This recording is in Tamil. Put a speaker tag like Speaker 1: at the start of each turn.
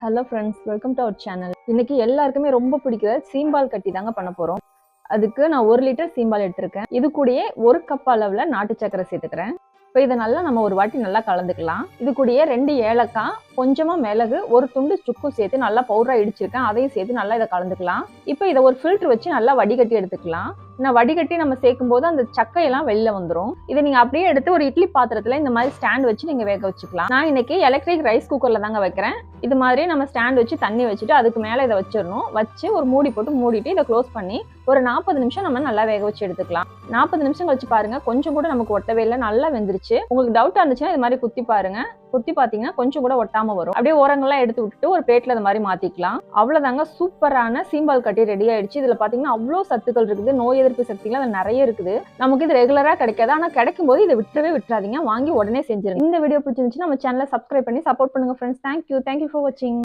Speaker 1: Hello friends, welcome to our channel. இன்னைக்கு எல்லாருக்குமே ரொம்ப பிடிக்கிற சீம்பால் கட்டி தாங்க பண்ண போறோம். அதுக்கு நான் 1 லிட்டர் சீம்பால் எடுத்திருக்கேன். இது கூடயே 1 கப் அளவுல நாட்டு சக்கரை சேர்த்துக்கிறேன். இப்போ இதை நல்லா நம்ம ஒரு வாட்டி நல்லா கலந்துக்கலாம். இது கூடயே 2 ஏலக்காய், கொஞ்சமா மிளகு, ஒரு துண்டு சுக்கும் சேர்த்து நல்லா பவுடரா இடிச்சிருக்கேன். அதையும் சேர்த்து நல்லா இதை கலந்துக்கலாம். இப்போ இதை ஒரு ஃபில்டர் வச்சு நல்லா வடிகட்டி எடுத்துக்கலாம். நான் வடிகட்டி நம்ம சேர்க்கும் போது அந்த சக்கையெல்லாம் வெளில வந்துடும். இதை நீங்க அப்படியே எடுத்து ஒரு இட்லி பாத்திரத்துல இந்த மாதிரி ஸ்டாண்ட் வச்சு நீங்க வேக வச்சுக்கலாம். நான் இன்னைக்கு எலக்ட்ரிக் ரைஸ் குக்கர்ல தாங்க வைக்கிறேன். இது மாதிரி நம்ம ஸ்டாண்ட் வச்சு தண்ணி வச்சுட்டு அதுக்கு மேல இதை வச்சிடணும். வச்சு ஒரு மூடி போட்டு மூடிட்டு இதை க்ளோஸ் பண்ணி ஒரு 40 நிமிஷம் நம்ம நல்லா வேக வச்சு எடுத்துக்கலாம். 40 நிமிஷம் கழிச்சு பாருங்க, கொஞ்சம் கூட நமக்கு ஒட்டவே இல்லை, நல்லா வெந்துருச்சு. உங்களுக்கு டவுட்டா இருந்துச்சுன்னா இது மாதிரி குத்தி பாருங்க. குத்தி பாத்தீங்கன்னா கொஞ்சம் கூட ஒட்டாம வரும். அப்படியே ஓரங்கள்லாம் எடுத்து விட்டுட்டு ஒரு பிளேட்ல இந்த மாதிரி மாத்திக்கலாம். அவ்வளவுதாங்க, சூப்பரான சீம்பால் கட்டி ரெடி ஆயிடுச்சு. இதுல பாத்தீங்கன்னா அவ்வளவு சத்துக்கள் இருக்குது, நோய் எதிர்ப்பு சக்திகள் அது நிறைய இருக்குது. நமக்கு இது ரெகுலரா கிடைக்காது, ஆனா கிடைக்கும் போது இதை விட்டுறாதீங்க, வாங்கி உடனே செஞ்சிருங்க. இந்த வீடியோ பிடிச்சிருந்துச்சுன்னா நம்ம சேனலை சப்ஸ்கிரைப் பண்ணி சப்போர்ட் பண்ணுங்க ஃப்ரெண்ட்ஸ். தேங்க்யூ ஃபார் வாட்சிங்.